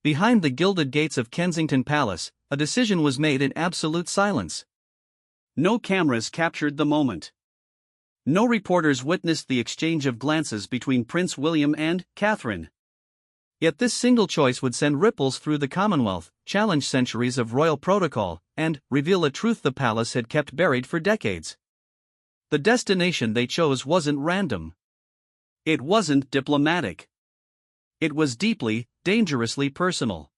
Behind the gilded gates of Kensington Palace, a decision was made in absolute silence. No cameras captured the moment. No reporters witnessed the exchange of glances between Prince William and Catherine. Yet this single choice would send ripples through the Commonwealth, challenge centuries of royal protocol, and reveal a truth the palace had kept buried for decades. The destination they chose wasn't random. It wasn't diplomatic. It was deeply, dangerously personal.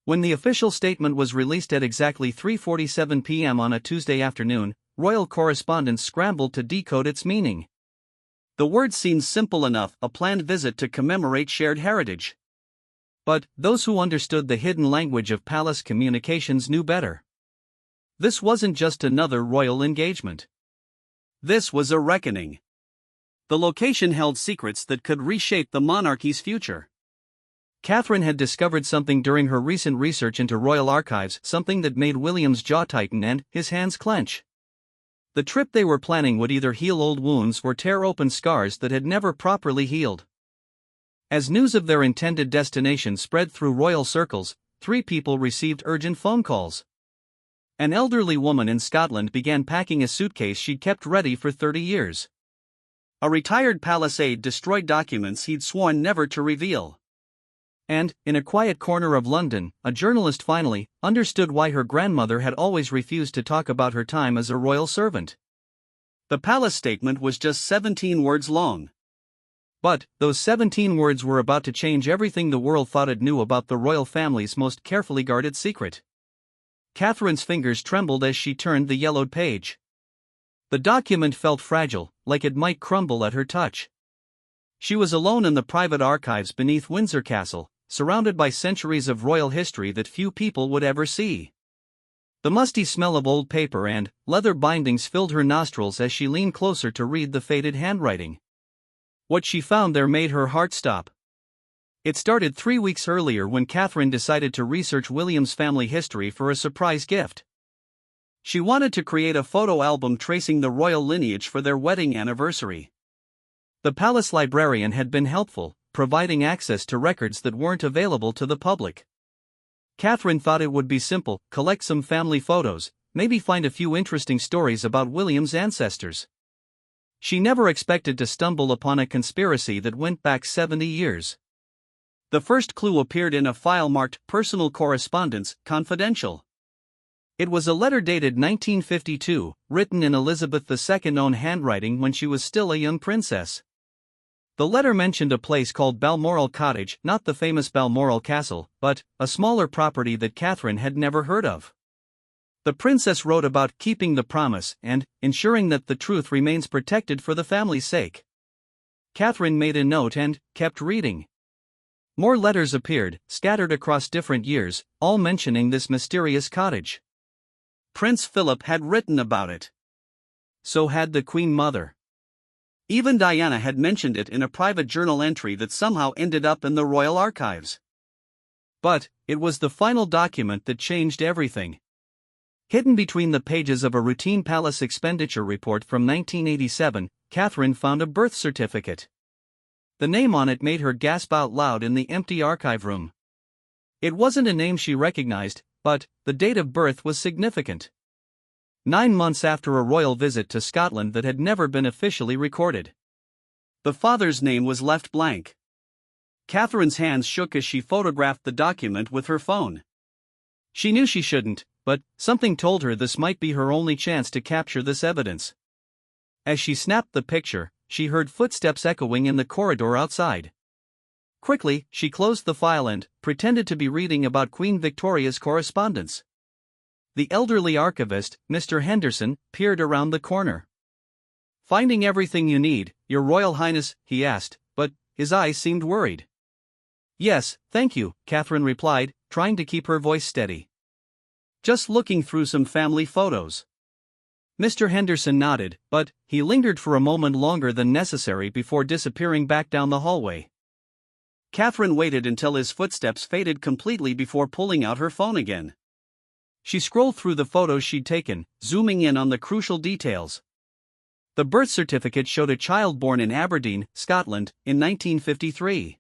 When the official statement was released at exactly 3:47 p.m. on a Tuesday afternoon, royal correspondents scrambled to decode its meaning. The words seemed simple enough: a planned visit to commemorate shared heritage. But those who understood the hidden language of palace communications knew better. This wasn't just another royal engagement. This was a reckoning. The location held secrets that could reshape the monarchy's future. Catherine had discovered something during her recent research into royal archives, something that made William's jaw tighten and his hands clench. The trip they were planning would either heal old wounds or tear open scars that had never properly healed. As news of their intended destination spread through royal circles, 3 people received urgent phone calls. An elderly woman in Scotland began packing a suitcase she'd kept ready for 30 years. A retired palace aide destroyed documents he'd sworn never to reveal. And, in a quiet corner of London, a journalist finally understood why her grandmother had always refused to talk about her time as a royal servant. The palace statement was just 17 words long. But those 17 words were about to change everything the world thought it knew about the royal family's most carefully guarded secret. Catherine's fingers trembled as she turned the yellowed page. The document felt fragile, like it might crumble at her touch. She was alone in the private archives beneath Windsor Castle, surrounded by centuries of royal history that few people would ever see. The musty smell of old paper and leather bindings filled her nostrils as she leaned closer to read the faded handwriting. What she found there made her heart stop. It started 3 weeks earlier when Catherine decided to research William's family history for a surprise gift. She wanted to create a photo album tracing the royal lineage for their wedding anniversary. The palace librarian had been helpful, providing access to records that weren't available to the public. Catherine thought it would be simple: collect some family photos, maybe find a few interesting stories about William's ancestors. She never expected to stumble upon a conspiracy that went back 70 years. The first clue appeared in a file marked "Personal Correspondence, Confidential." It was a letter dated 1952, written in Elizabeth II's own handwriting when she was still a young princess. The letter mentioned a place called Balmoral Cottage, not the famous Balmoral Castle, but a smaller property that Catherine had never heard of. The princess wrote about keeping the promise and ensuring that the truth remains protected for the family's sake. Catherine made a note and kept reading. More letters appeared, scattered across different years, all mentioning this mysterious cottage. Prince Philip had written about it. So had the Queen Mother. Even Diana had mentioned it in a private journal entry that somehow ended up in the royal archives. But it was the final document that changed everything. Hidden between the pages of a routine palace expenditure report from 1987, Catherine found a birth certificate. The name on it made her gasp out loud in the empty archive room. It wasn't a name she recognized, but the date of birth was significant. 9 months after a royal visit to Scotland that had never been officially recorded. The father's name was left blank. Catherine's hands shook as she photographed the document with her phone. She knew she shouldn't, but something told her this might be her only chance to capture this evidence. As she snapped the picture, she heard footsteps echoing in the corridor outside. Quickly, she closed the file and pretended to be reading about Queen Victoria's correspondence. The elderly archivist, Mr. Henderson, peered around the corner. "Finding everything you need, Your Royal Highness?" he asked, but his eyes seemed worried. "Yes, thank you," Catherine replied, trying to keep her voice steady. "Just looking through some family photos." Mr. Henderson nodded, but he lingered for a moment longer than necessary before disappearing back down the hallway. Catherine waited until his footsteps faded completely before pulling out her phone again. She scrolled through the photos she'd taken, zooming in on the crucial details. The birth certificate showed a child born in Aberdeen, Scotland, in 1953.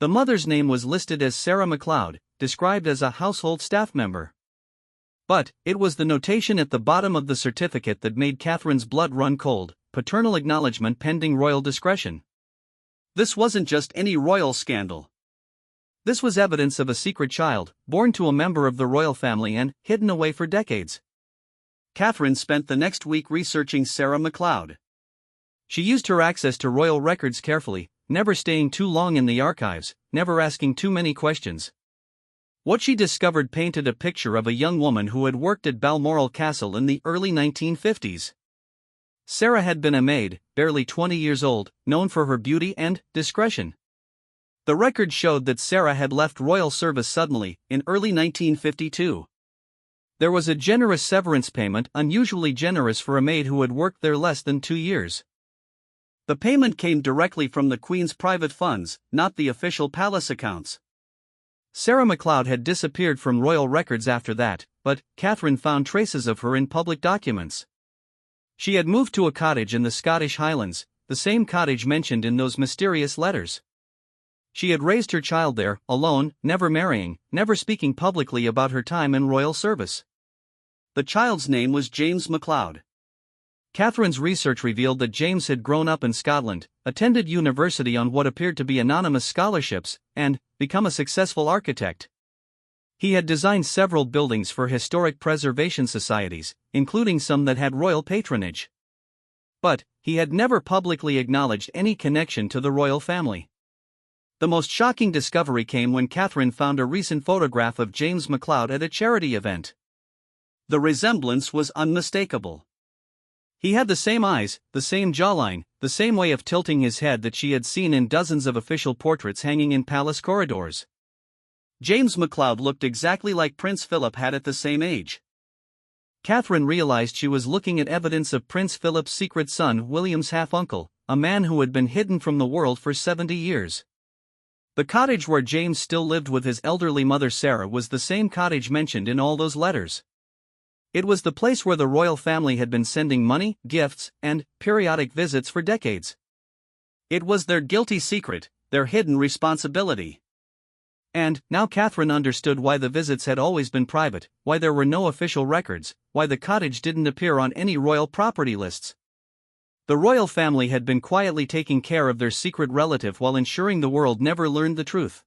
The mother's name was listed as Sarah MacLeod, described as a household staff member. But it was the notation at the bottom of the certificate that made Catherine's blood run cold: paternal acknowledgement pending royal discretion. This wasn't just any royal scandal. This was evidence of a secret child, born to a member of the royal family and hidden away for decades. Catherine spent the next week researching Sarah MacLeod. She used her access to royal records carefully, never staying too long in the archives, never asking too many questions. What she discovered painted a picture of a young woman who had worked at Balmoral Castle in the early 1950s. Sarah had been a maid, barely 20 years old, known for her beauty and discretion. The record showed that Sarah had left royal service suddenly, in early 1952. There was a generous severance payment, unusually generous for a maid who had worked there less than 2 years. The payment came directly from the Queen's private funds, not the official palace accounts. Sarah MacLeod had disappeared from royal records after that, but Catherine found traces of her in public documents. She had moved to a cottage in the Scottish Highlands, the same cottage mentioned in those mysterious letters. She had raised her child there, alone, never marrying, never speaking publicly about her time in royal service. The child's name was James MacLeod. Catherine's research revealed that James had grown up in Scotland, attended university on what appeared to be anonymous scholarships, and become a successful architect. He had designed several buildings for historic preservation societies, including some that had royal patronage. But he had never publicly acknowledged any connection to the royal family. The most shocking discovery came when Catherine found a recent photograph of James MacLeod at a charity event. The resemblance was unmistakable. He had the same eyes, the same jawline, the same way of tilting his head that she had seen in dozens of official portraits hanging in palace corridors. James MacLeod looked exactly like Prince Philip had at the same age. Catherine realized she was looking at evidence of Prince Philip's secret son, William's half-uncle, a man who had been hidden from the world for 70 years. The cottage where James still lived with his elderly mother Sarah was the same cottage mentioned in all those letters. It was the place where the royal family had been sending money, gifts, and periodic visits for decades. It was their guilty secret, their hidden responsibility. And now Catherine understood why the visits had always been private, why there were no official records, why the cottage didn't appear on any royal property lists. The royal family had been quietly taking care of their secret relative while ensuring the world never learned the truth.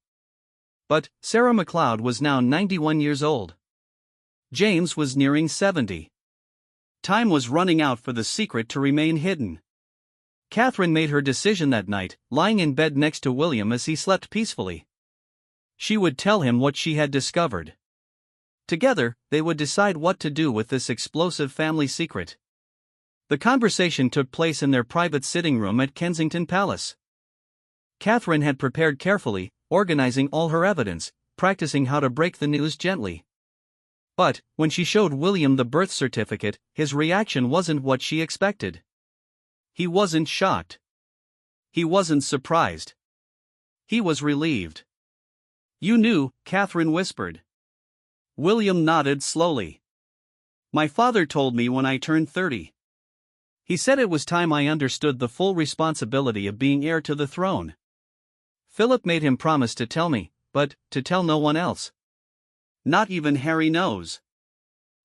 But Sarah MacLeod was now 91 years old. James was nearing 70. Time was running out for the secret to remain hidden. Catherine made her decision that night, lying in bed next to William as he slept peacefully. She would tell him what she had discovered. Together, they would decide what to do with this explosive family secret. The conversation took place in their private sitting room at Kensington Palace. Catherine had prepared carefully, organizing all her evidence, practicing how to break the news gently. But when she showed William the birth certificate, his reaction wasn't what she expected. He wasn't shocked. He wasn't surprised. He was relieved. "You knew," Catherine whispered. William nodded slowly. "My father told me when I turned 30. He said it was time I understood the full responsibility of being heir to the throne. Philip made him promise to tell me, but to tell no one else. Not even Harry knows."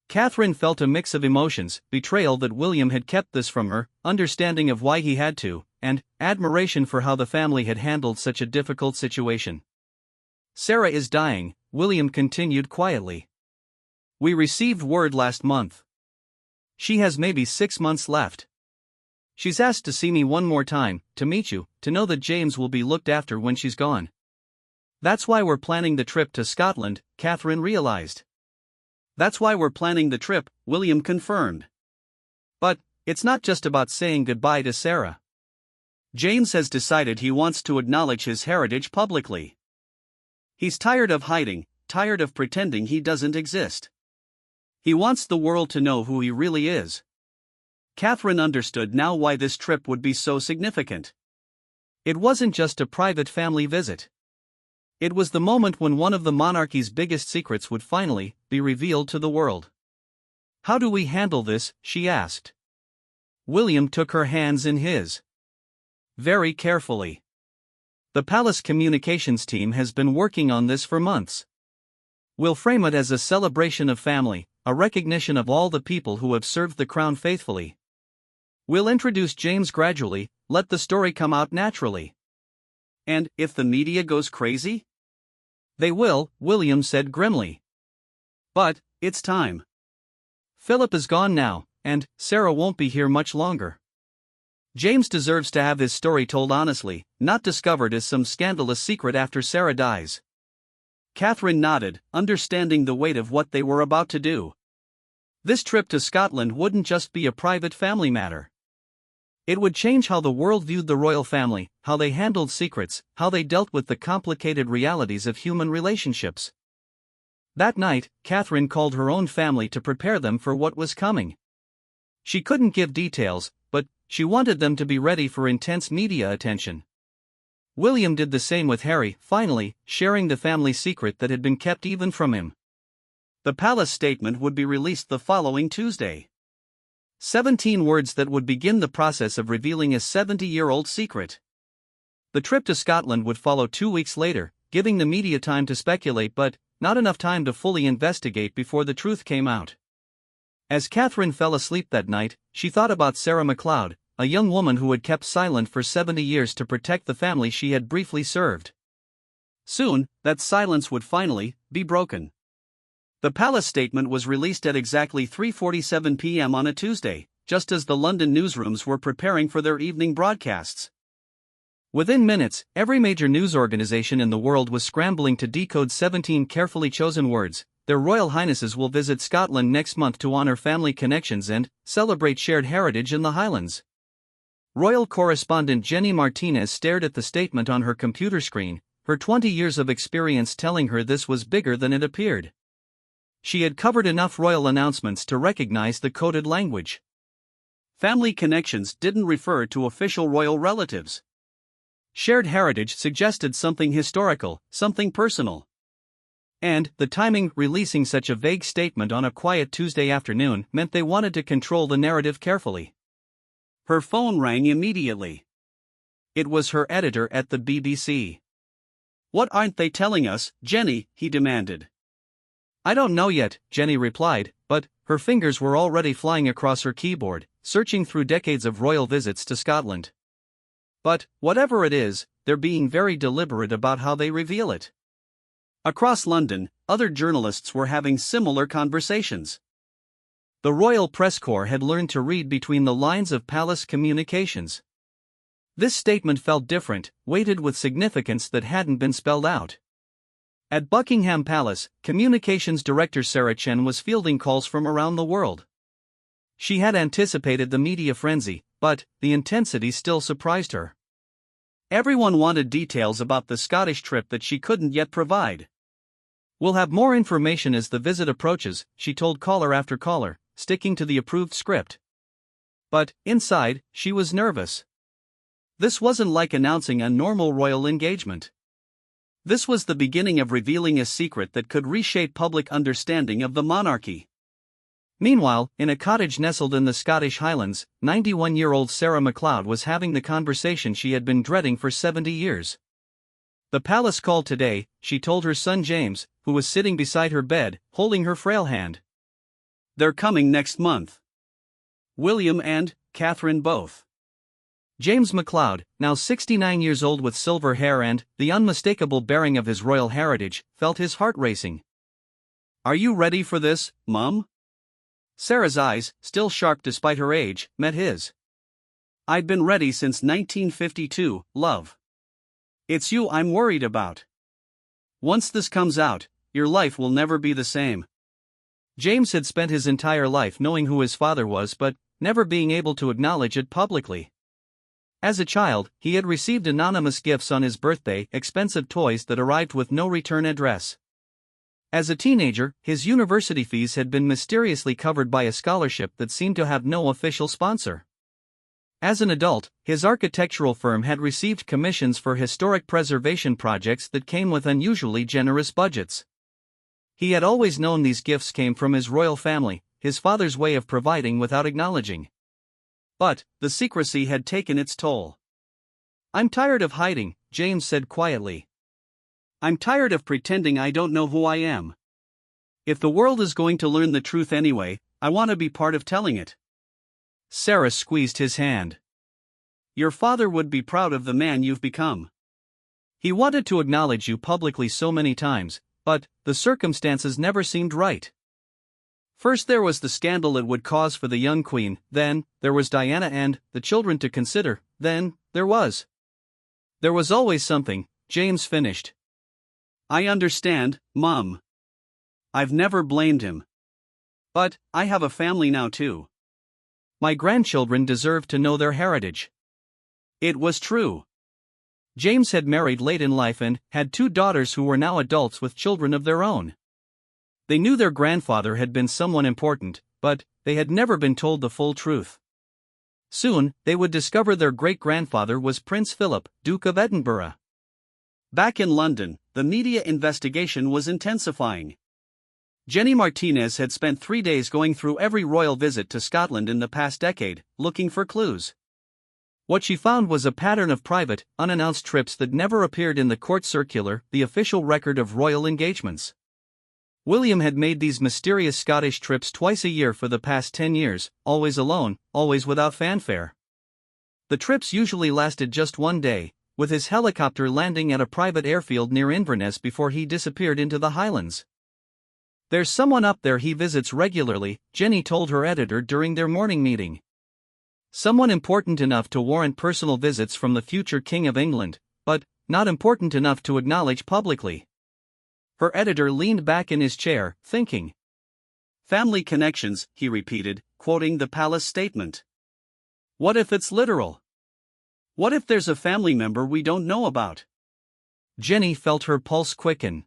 Catherine felt a mix of emotions: betrayal that William had kept this from her, understanding of why he had to, and admiration for how the family had handled such a difficult situation. "Sarah is dying," William continued quietly. "We received word last month. She has maybe 6 months left. She's asked to see me one more time, to meet you, to know that James will be looked after when she's gone. That's why we're planning the trip to Scotland," Catherine realized. "That's why we're planning the trip," William confirmed. "But it's not just about saying goodbye to Sarah. James has decided he wants to acknowledge his heritage publicly. He's tired of hiding, tired of pretending he doesn't exist. He wants the world to know who he really is." Catherine understood now why this trip would be so significant. It wasn't just a private family visit. It was the moment when one of the monarchy's biggest secrets would finally be revealed to the world. "How do we handle this?" she asked. William took her hands in his. "Very carefully. The palace communications team has been working on this for months. We'll frame it as a celebration of family, a recognition of all the people who have served the crown faithfully. We'll introduce James gradually, let the story come out naturally. And if the media goes crazy? They will, William said grimly. But it's time. Philip is gone now, and Sarah won't be here much longer. James deserves to have his story told honestly, not discovered as some scandalous secret after Sarah dies. Catherine nodded, understanding the weight of what they were about to do. This trip to Scotland wouldn't just be a private family matter. It would change how the world viewed the royal family, how they handled secrets, how they dealt with the complicated realities of human relationships. That night, Catherine called her own family to prepare them for what was coming. She couldn't give details, but she wanted them to be ready for intense media attention. William did the same with Harry, finally, sharing the family secret that had been kept even from him. The palace statement would be released the following Tuesday. 17 words that would begin the process of revealing a 70-year-old secret. The trip to Scotland would follow 2 weeks later, giving the media time to speculate but not enough time to fully investigate before the truth came out. As Catherine fell asleep that night, she thought about Sarah MacLeod, a young woman who had kept silent for 70 years to protect the family she had briefly served. Soon, that silence would finally be broken. The palace statement was released at exactly 3:47 p.m. on a Tuesday, just as the London newsrooms were preparing for their evening broadcasts. Within minutes, every major news organization in the world was scrambling to decode 17 carefully chosen words. Their Royal Highnesses will visit Scotland next month to honor family connections and celebrate shared heritage in the Highlands. Royal correspondent Jenny Martinez stared at the statement on her computer screen, her 20 years of experience telling her this was bigger than it appeared. She had covered enough royal announcements to recognize the coded language. Family connections didn't refer to official royal relatives. Shared heritage suggested something historical, something personal. And the timing, releasing such a vague statement on a quiet Tuesday afternoon, meant they wanted to control the narrative carefully. Her phone rang immediately. It was her editor at the BBC. "What aren't they telling us, Jenny?" he demanded. "I don't know yet," Jenny replied, but her fingers were already flying across her keyboard, searching through decades of royal visits to Scotland. But, whatever it is, they're being very deliberate about how they reveal it. Across London, other journalists were having similar conversations. The Royal Press Corps had learned to read between the lines of palace communications. This statement felt different, weighted with significance that hadn't been spelled out. At Buckingham Palace, Communications Director Sarah Chen was fielding calls from around the world. She had anticipated the media frenzy, but the intensity still surprised her. Everyone wanted details about the Scottish trip that she couldn't yet provide. "We'll have more information as the visit approaches," she told caller after caller, sticking to the approved script. But, inside, she was nervous. This wasn't like announcing a normal royal engagement. This was the beginning of revealing a secret that could reshape public understanding of the monarchy. Meanwhile, in a cottage nestled in the Scottish Highlands, 91-year-old Sarah MacLeod was having the conversation she had been dreading for 70 years. The palace called today, she told her son James, who was sitting beside her bed, holding her frail hand. "They're coming next month. William and Catherine both." James MacLeod, now 69 years old with silver hair and the unmistakable bearing of his royal heritage, felt his heart racing. "Are you ready for this, Mum?" Sarah's eyes, still sharp despite her age, met his. "I've been ready since 1952, love. It's you I'm worried about. Once this comes out, your life will never be the same." James had spent his entire life knowing who his father was but never being able to acknowledge it publicly. As a child, he had received anonymous gifts on his birthday, expensive toys that arrived with no return address. As a teenager, his university fees had been mysteriously covered by a scholarship that seemed to have no official sponsor. As an adult, his architectural firm had received commissions for historic preservation projects that came with unusually generous budgets. He had always known these gifts came from his royal family, his father's way of providing without acknowledging. But the secrecy had taken its toll. "I'm tired of hiding," James said quietly. I'm tired of pretending I don't know who I am. If the world is going to learn the truth anyway, I want to be part of telling it. Sarah squeezed his hand. Your father would be proud of the man you've become. He wanted to acknowledge you publicly so many times, but the circumstances never seemed right. First there was the scandal it would cause for the young queen, then there was Diana and the children to consider, then there was always something, James finished. I understand, Mum. I've never blamed him. But I have a family now too. My grandchildren deserve to know their heritage. It was true. James had married late in life and had 2 daughters who were now adults with children of their own. They knew their grandfather had been someone important, but they had never been told the full truth. Soon, they would discover their great-grandfather was Prince Philip, Duke of Edinburgh. Back in London, the media investigation was intensifying. Jenny Martinez had spent 3 days going through every royal visit to Scotland in the past decade, looking for clues. What she found was a pattern of private, unannounced trips that never appeared in the court circular, the official record of royal engagements. William had made these mysterious Scottish trips twice a year for the past 10 years, always alone, always without fanfare. The trips usually lasted just 1 day, with his helicopter landing at a private airfield near Inverness before he disappeared into the Highlands. There's someone up there he visits regularly, Jenny told her editor during their morning meeting. Someone important enough to warrant personal visits from the future King of England, but not important enough to acknowledge publicly. Her editor leaned back in his chair, thinking. Family connections, he repeated, quoting the palace statement. What if it's literal? What if there's a family member we don't know about? Jenny felt her pulse quicken.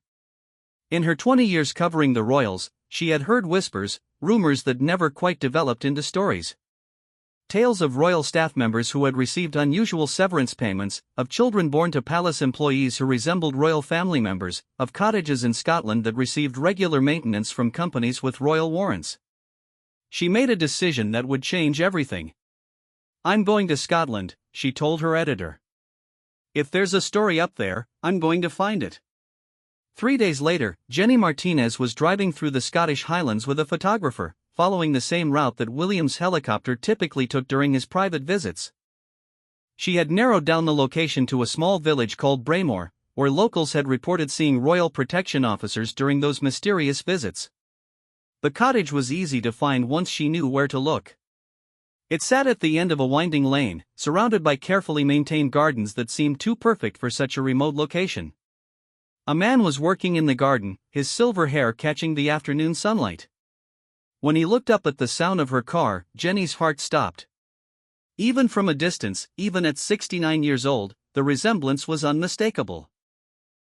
In her 20 years covering the royals, she had heard whispers, rumors that never quite developed into stories. Tales of royal staff members who had received unusual severance payments, of children born to palace employees who resembled royal family members, of cottages in Scotland that received regular maintenance from companies with royal warrants. She made a decision that would change everything. I'm going to Scotland, she told her editor. If there's a story up there, I'm going to find it. 3 days later, Jenny Martinez was driving through the Scottish Highlands with a photographer, following the same route that William's helicopter typically took during his private visits. She had narrowed down the location to a small village called Braemore, where locals had reported seeing royal protection officers during those mysterious visits. The cottage was easy to find once she knew where to look. It sat at the end of a winding lane, surrounded by carefully maintained gardens that seemed too perfect for such a remote location. A man was working in the garden, his silver hair catching the afternoon sunlight. When he looked up at the sound of her car, Jenny's heart stopped. Even from a distance, even at 69 years old, the resemblance was unmistakable.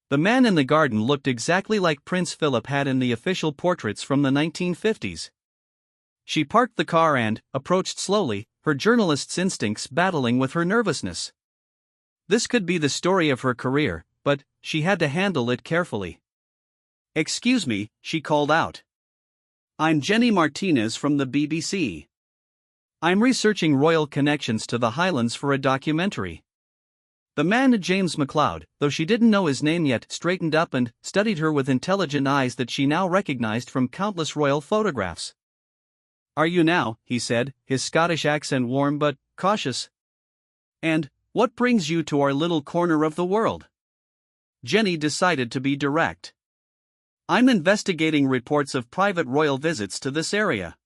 The man in the garden looked exactly like Prince Philip had in the official portraits from the 1950s. She parked the car and approached slowly, her journalist's instincts battling with her nervousness. This could be the story of her career, but she had to handle it carefully. Excuse me, she called out. I'm Jenny Martinez from the BBC. I'm researching royal connections to the Highlands for a documentary. The man, James MacLeod, though she didn't know his name yet, straightened up and studied her with intelligent eyes that she now recognized from countless royal photographs. Are you now, he said, his Scottish accent warm but cautious. And what brings you to our little corner of the world? Jenny decided to be direct. I'm investigating reports of private royal visits to this area.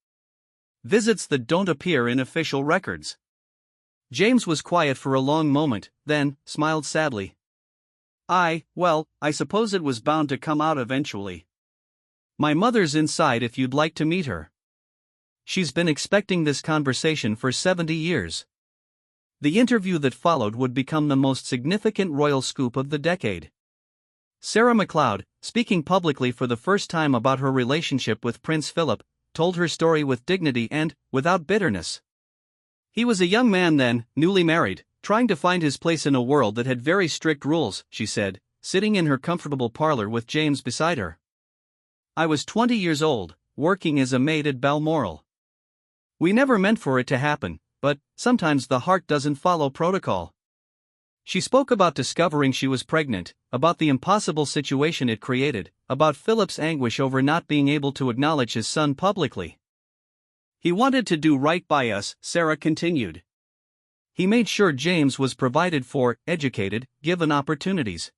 Visits that don't appear in official records. James was quiet for a long moment, then smiled sadly. I suppose it was bound to come out eventually. My mother's inside if you'd like to meet her. She's been expecting this conversation for 70 years. The interview that followed would become the most significant royal scoop of the decade. Sarah MacLeod, speaking publicly for the first time about her relationship with Prince Philip, told her story with dignity and without bitterness. He was a young man then, newly married, trying to find his place in a world that had very strict rules, she said, sitting in her comfortable parlor with James beside her. I was 20 years old, working as a maid at Balmoral. We never meant for it to happen, but sometimes the heart doesn't follow protocol. She spoke about discovering she was pregnant, about the impossible situation it created, about Philip's anguish over not being able to acknowledge his son publicly. He wanted to do right by us, Sarah continued. He made sure James was provided for, educated, given opportunities.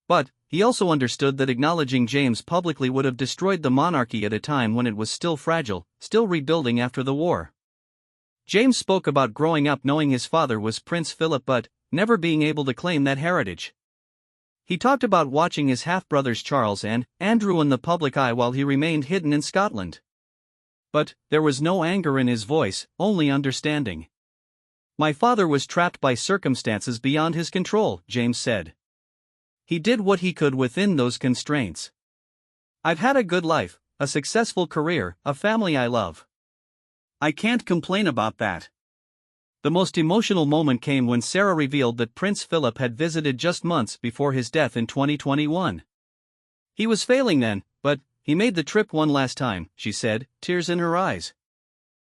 But he also understood that acknowledging James publicly would have destroyed the monarchy at a time when it was still fragile, still rebuilding after the war. James spoke about growing up knowing his father was Prince Philip but never being able to claim that heritage. He talked about watching his half-brothers Charles and Andrew in the public eye while he remained hidden in Scotland. But there was no anger in his voice, only understanding. My father was trapped by circumstances beyond his control, James said. He did what he could within those constraints. I've had a good life, a successful career, a family I love. I can't complain about that. The most emotional moment came when Sarah revealed that Prince Philip had visited just months before his death in 2021. He was failing then, but he made the trip one last time, she said, tears in her eyes.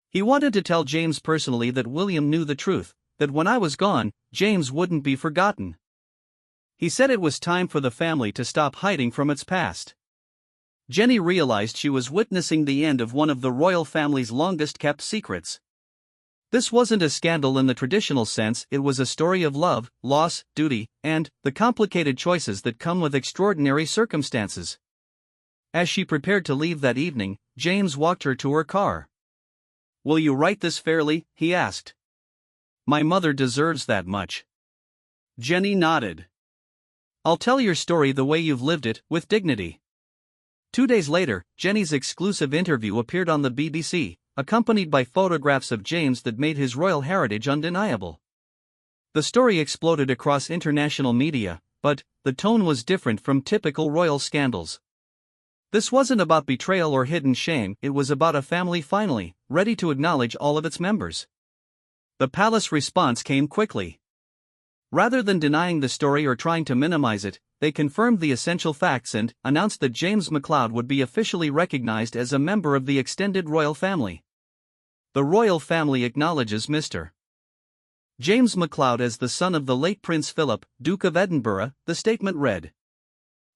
He wanted to tell James personally that William knew the truth, that when I was gone, James wouldn't be forgotten. He said it was time for the family to stop hiding from its past. Jenny realized she was witnessing the end of one of the royal family's longest-kept secrets. This wasn't a scandal in the traditional sense, it was a story of love, loss, duty, and the complicated choices that come with extraordinary circumstances. As she prepared to leave that evening, James walked her to her car. Will you write this fairly? He asked. My mother deserves that much. Jenny nodded. I'll tell your story the way you've lived it, with dignity. 2 days later, Jenny's exclusive interview appeared on the BBC, accompanied by photographs of James that made his royal heritage undeniable. The story exploded across international media, but the tone was different from typical royal scandals. This wasn't about betrayal or hidden shame, it was about a family finally ready to acknowledge all of its members. The palace response came quickly. Rather than denying the story or trying to minimize it, they confirmed the essential facts and announced that James MacLeod would be officially recognized as a member of the extended royal family. The royal family acknowledges Mr. James MacLeod as the son of the late Prince Philip, Duke of Edinburgh, the statement read.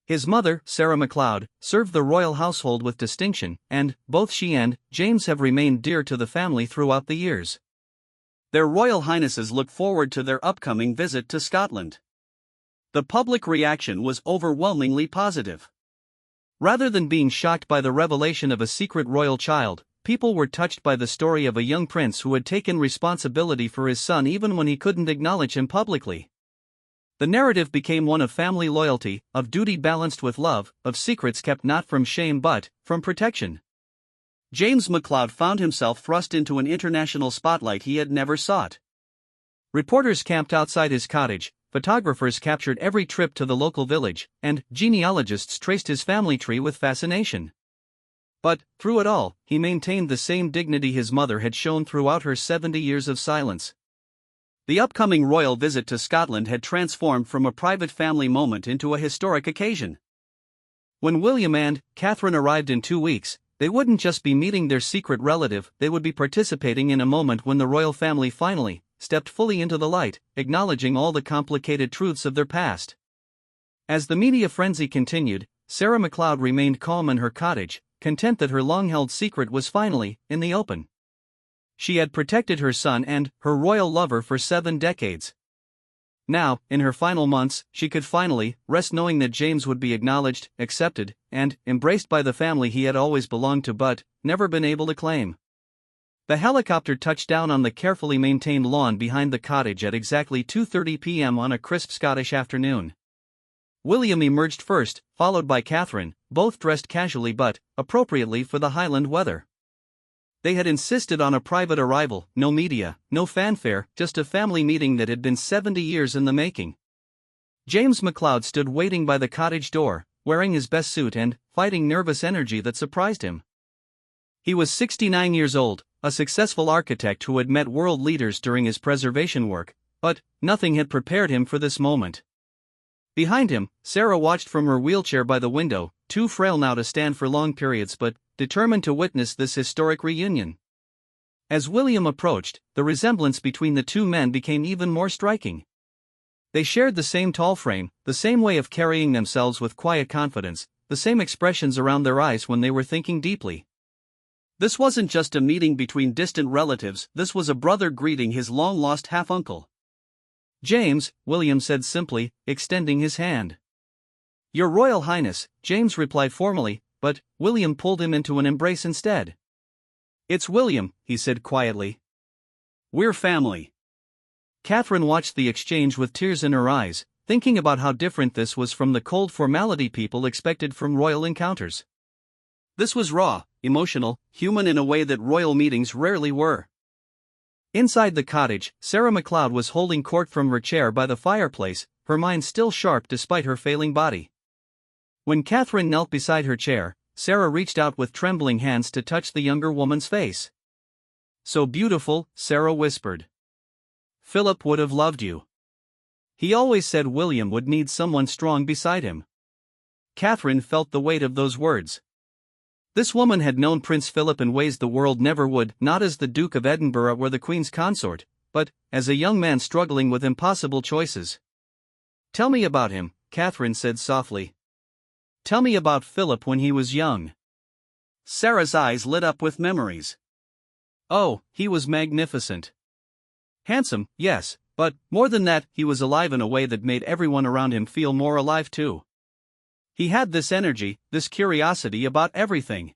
His mother, Sarah MacLeod, served the royal household with distinction, and both she and James have remained dear to the family throughout the years. Their Royal Highnesses look forward to their upcoming visit to Scotland. The public reaction was overwhelmingly positive. Rather than being shocked by the revelation of a secret royal child, people were touched by the story of a young prince who had taken responsibility for his son even when he couldn't acknowledge him publicly. The narrative became one of family loyalty, of duty balanced with love, of secrets kept not from shame but from protection. James MacLeod found himself thrust into an international spotlight he had never sought. Reporters camped outside his cottage, photographers captured every trip to the local village, and genealogists traced his family tree with fascination. But, through it all, he maintained the same dignity his mother had shown throughout her 70 years of silence. The upcoming royal visit to Scotland had transformed from a private family moment into a historic occasion. When William and Catherine arrived in 2 weeks, they wouldn't just be meeting their secret relative, they would be participating in a moment when the royal family finally stepped fully into the light, acknowledging all the complicated truths of their past. As the media frenzy continued, Sarah MacLeod remained calm in her cottage, content that her long-held secret was finally in the open. She had protected her son and her royal lover for 7 decades. Now, in her final months, she could finally rest knowing that James would be acknowledged, accepted, and embraced by the family he had always belonged to but never been able to claim. The helicopter touched down on the carefully maintained lawn behind the cottage at exactly 2:30 p.m. on a crisp Scottish afternoon. William emerged first, followed by Catherine, both dressed casually but appropriately for the Highland weather. They had insisted on a private arrival, no media, no fanfare, just a family meeting that had been 70 years in the making. James MacLeod stood waiting by the cottage door, wearing his best suit and fighting nervous energy that surprised him. He was 69 years old, a successful architect who had met world leaders during his preservation work, but nothing had prepared him for this moment. Behind him, Sarah watched from her wheelchair by the window, too frail now to stand for long periods but determined to witness this historic reunion. As William approached, the resemblance between the two men became even more striking. They shared the same tall frame, the same way of carrying themselves with quiet confidence, the same expressions around their eyes when they were thinking deeply. This wasn't just a meeting between distant relatives, this was a brother greeting his long-lost half-uncle. "James," William said simply, extending his hand. "Your Royal Highness," James replied formally, but William pulled him into an embrace instead. "It's William," he said quietly. "We're family." Catherine watched the exchange with tears in her eyes, thinking about how different this was from the cold formality people expected from royal encounters. This was raw, emotional, human in a way that royal meetings rarely were. Inside the cottage, Sarah MacLeod was holding court from her chair by the fireplace, her mind still sharp despite her failing body. When Catherine knelt beside her chair, Sarah reached out with trembling hands to touch the younger woman's face. "So beautiful," Sarah whispered. "Philip would have loved you. He always said William would need someone strong beside him." Catherine felt the weight of those words. This woman had known Prince Philip in ways the world never would, not as the Duke of Edinburgh or the Queen's consort, but as a young man struggling with impossible choices. "Tell me about him," Catherine said softly. "Tell me about Philip when he was young." Sarah's eyes lit up with memories. "Oh, he was magnificent. Handsome, yes, but more than that, he was alive in a way that made everyone around him feel more alive too. He had this energy, this curiosity about everything.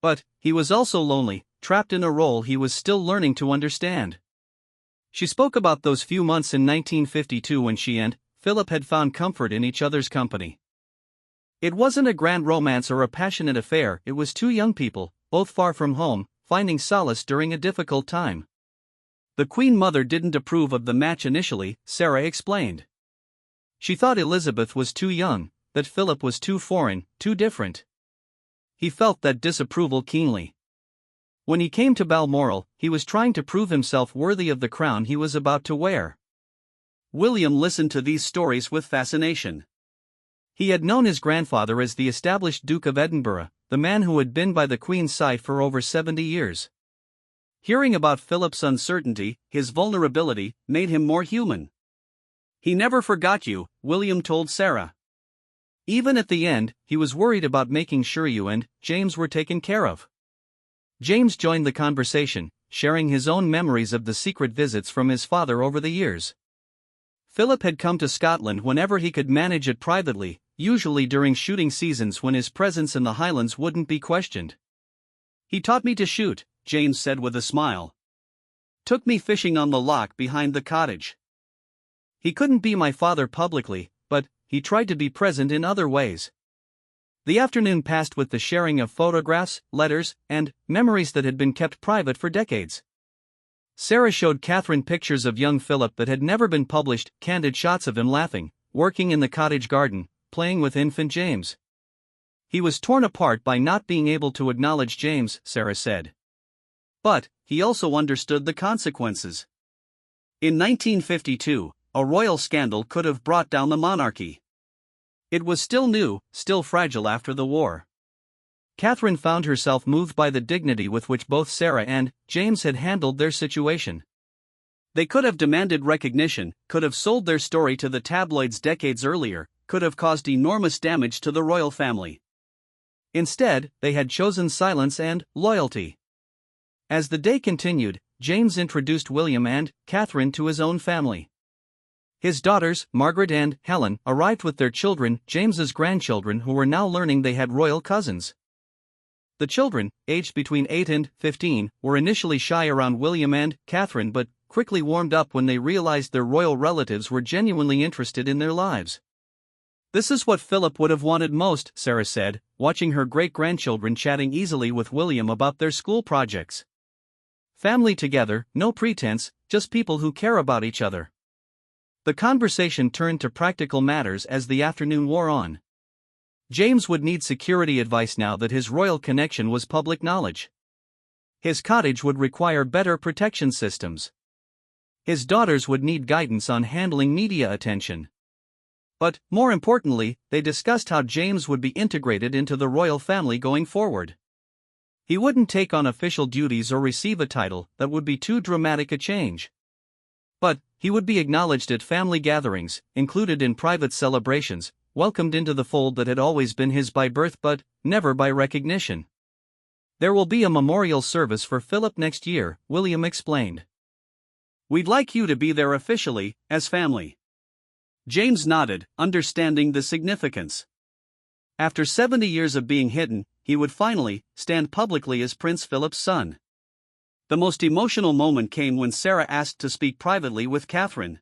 But he was also lonely, trapped in a role he was still learning to understand." She spoke about those few months in 1952 when she and Philip had found comfort in each other's company. It wasn't a grand romance or a passionate affair, it was two young people, both far from home, finding solace during a difficult time. "The Queen Mother didn't approve of the match initially," Sarah explained. "She thought Elizabeth was too young, that Philip was too foreign, too different." He felt that disapproval keenly. When he came to Balmoral, he was trying to prove himself worthy of the crown he was about to wear. William listened to these stories with fascination. He had known his grandfather as the established Duke of Edinburgh, the man who had been by the Queen's side for over 70 years. Hearing about Philip's uncertainty, his vulnerability, made him more human. "He never forgot you," William told Sarah. "Even at the end, he was worried about making sure you and James were taken care of." James joined the conversation, sharing his own memories of the secret visits from his father over the years. Philip had come to Scotland whenever he could manage it privately, usually during shooting seasons when his presence in the Highlands wouldn't be questioned. "He taught me to shoot," James said with a smile. "Took me fishing on the loch behind the cottage. He couldn't be my father publicly, but he tried to be present in other ways." The afternoon passed with the sharing of photographs, letters, and memories that had been kept private for decades. Sarah showed Catherine pictures of young Philip that had never been published, candid shots of him laughing, working in the cottage garden, playing with infant James. "He was torn apart by not being able to acknowledge James," Sarah said. "But he also understood the consequences. In 1952, a royal scandal could have brought down the monarchy. It was still new, still fragile after the war." Catherine found herself moved by the dignity with which both Sarah and James had handled their situation. They could have demanded recognition, could have sold their story to the tabloids decades earlier, could have caused enormous damage to the royal family. Instead, they had chosen silence and loyalty. As the day continued, James introduced William and Catherine to his own family. His daughters, Margaret and Helen, arrived with their children, James's grandchildren, who were now learning they had royal cousins. The children, aged between 8 and 15, were initially shy around William and Catherine but quickly warmed up when they realized their royal relatives were genuinely interested in their lives. "This is what Philip would have wanted most," Sarah said, watching her great-grandchildren chatting easily with William about their school projects. "Family together, no pretense, just people who care about each other." The conversation turned to practical matters as the afternoon wore on. James would need security advice now that his royal connection was public knowledge. His cottage would require better protection systems. His daughters would need guidance on handling media attention. But, more importantly, they discussed how James would be integrated into the royal family going forward. He wouldn't take on official duties or receive a title, that would be too dramatic a change. But he would be acknowledged at family gatherings, included in private celebrations, welcomed into the fold that had always been his by birth but never by recognition. There will be a memorial service for Philip next year, William explained. We'd like you to be there officially, as family. James nodded, understanding the significance. After 70 years of being hidden, he would finally stand publicly as Prince Philip's son. The most emotional moment came when Sarah asked to speak privately with Catherine.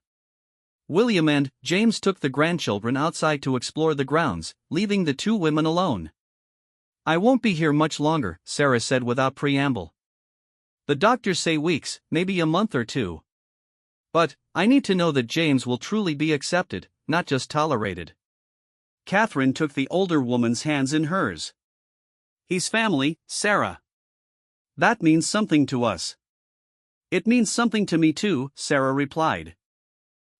William and James took the grandchildren outside to explore the grounds, leaving the two women alone. I won't be here much longer, Sarah said without preamble. The doctors say weeks, maybe a month or two. But I need to know that James will truly be accepted, not just tolerated. Catherine took the older woman's hands in hers. He's family, Sarah. That means something to us. It means something to me too, Sarah replied.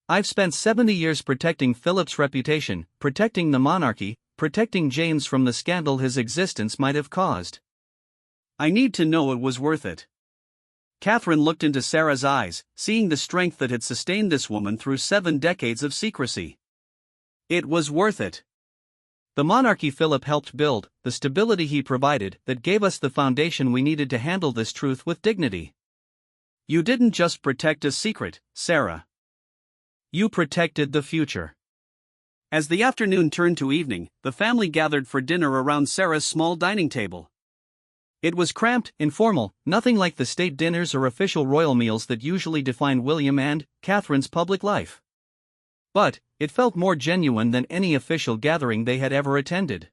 I've spent 70 years protecting Philip's reputation, protecting the monarchy, protecting James from the scandal his existence might have caused. I need to know it was worth it. Catherine looked into Sarah's eyes, seeing the strength that had sustained this woman through 7 decades of secrecy. It was worth it. The monarchy Philip helped build, the stability he provided, that gave us the foundation we needed to handle this truth with dignity. You didn't just protect a secret, Sarah. You protected the future. As the afternoon turned to evening, the family gathered for dinner around Sarah's small dining table. It was cramped, informal, nothing like the state dinners or official royal meals that usually define William and Catherine's public life. But it felt more genuine than any official gathering they had ever attended.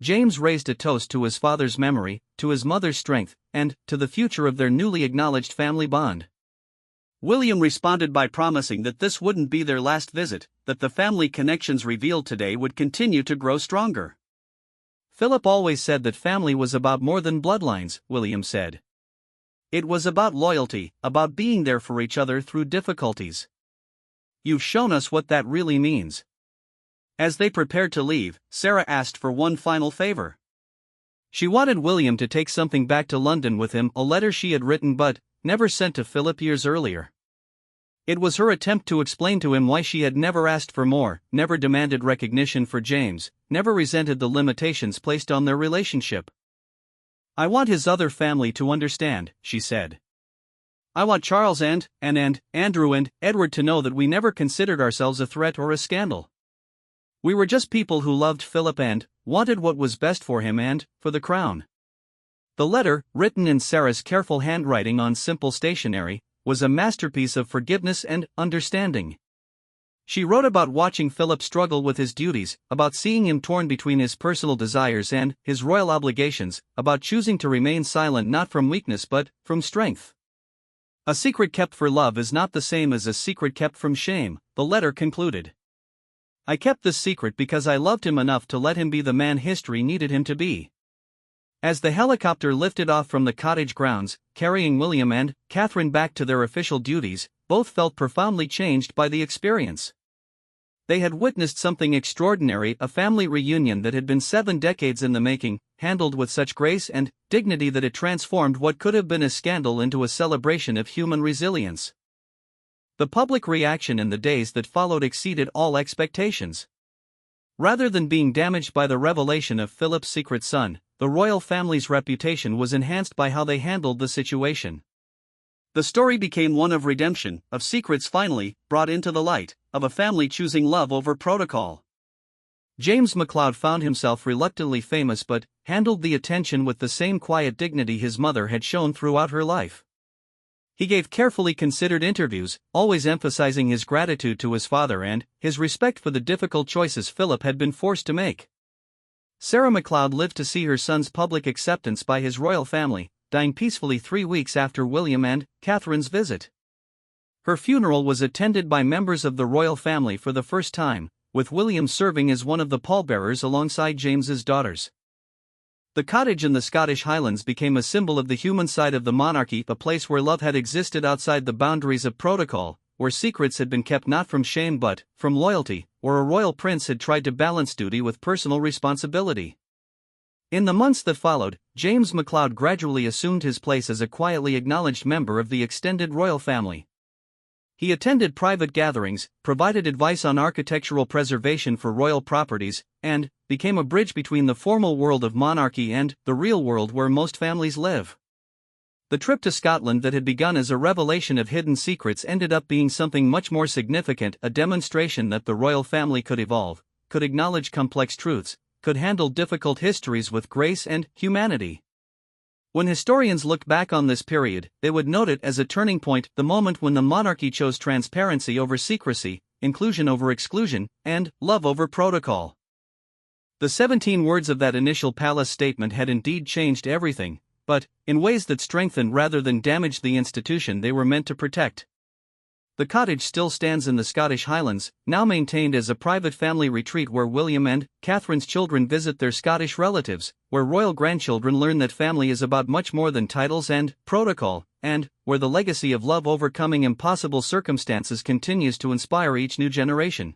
James raised a toast to his father's memory, to his mother's strength, and to the future of their newly acknowledged family bond. William responded by promising that this wouldn't be their last visit, that the family connections revealed today would continue to grow stronger. Philip always said that family was about more than bloodlines, William said. It was about loyalty, about being there for each other through difficulties. You've shown us what that really means. As they prepared to leave, Sarah asked for one final favor. She wanted William to take something back to London with him, a letter she had written but never sent to Philip years earlier. It was her attempt to explain to him why she had never asked for more, never demanded recognition for James, never resented the limitations placed on their relationship. I want his other family to understand, she said. I want Charles and Andrew and Edward to know that we never considered ourselves a threat or a scandal. We were just people who loved Philip and wanted what was best for him and for the crown. The letter, written in Sarah's careful handwriting on simple stationery, was a masterpiece of forgiveness and understanding. She wrote about watching Philip struggle with his duties, about seeing him torn between his personal desires and his royal obligations, about choosing to remain silent not from weakness but from strength. A secret kept for love is not the same as a secret kept from shame, the letter concluded. I kept this secret because I loved him enough to let him be the man history needed him to be. As the helicopter lifted off from the cottage grounds, carrying William and Catherine back to their official duties, both felt profoundly changed by the experience. They had witnessed something extraordinary, a family reunion that had been 7 decades in the making, handled with such grace and dignity that it transformed what could have been a scandal into a celebration of human resilience. The public reaction in the days that followed exceeded all expectations. Rather than being damaged by the revelation of Philip's secret son, the royal family's reputation was enhanced by how they handled the situation. The story became one of redemption, of secrets finally brought into the light, of a family choosing love over protocol. James MacLeod found himself reluctantly famous but handled the attention with the same quiet dignity his mother had shown throughout her life. He gave carefully considered interviews, always emphasizing his gratitude to his father and his respect for the difficult choices Philip had been forced to make. Sarah MacLeod lived to see her son's public acceptance by his royal family, dying peacefully 3 weeks after William and Catherine's visit. Her funeral was attended by members of the royal family for the first time, with William serving as one of the pallbearers alongside James's daughters. The cottage in the Scottish Highlands became a symbol of the human side of the monarchy, a place where love had existed outside the boundaries of protocol, where secrets had been kept not from shame but from loyalty, where a royal prince had tried to balance duty with personal responsibility. In the months that followed, James MacLeod gradually assumed his place as a quietly acknowledged member of the extended royal family. He attended private gatherings, provided advice on architectural preservation for royal properties, and became a bridge between the formal world of monarchy and the real world where most families live. The trip to Scotland that had begun as a revelation of hidden secrets ended up being something much more significant, a demonstration that the royal family could evolve, could acknowledge complex truths, could handle difficult histories with grace and humanity. When historians looked back on this period, they would note it as a turning point, the moment when the monarchy chose transparency over secrecy, inclusion over exclusion, and love over protocol. The 17 words of that initial palace statement had indeed changed everything, but in ways that strengthened rather than damaged the institution they were meant to protect. The cottage still stands in the Scottish Highlands, now maintained as a private family retreat where William and Catherine's children visit their Scottish relatives, where royal grandchildren learn that family is about much more than titles and protocol, and where the legacy of love overcoming impossible circumstances continues to inspire each new generation.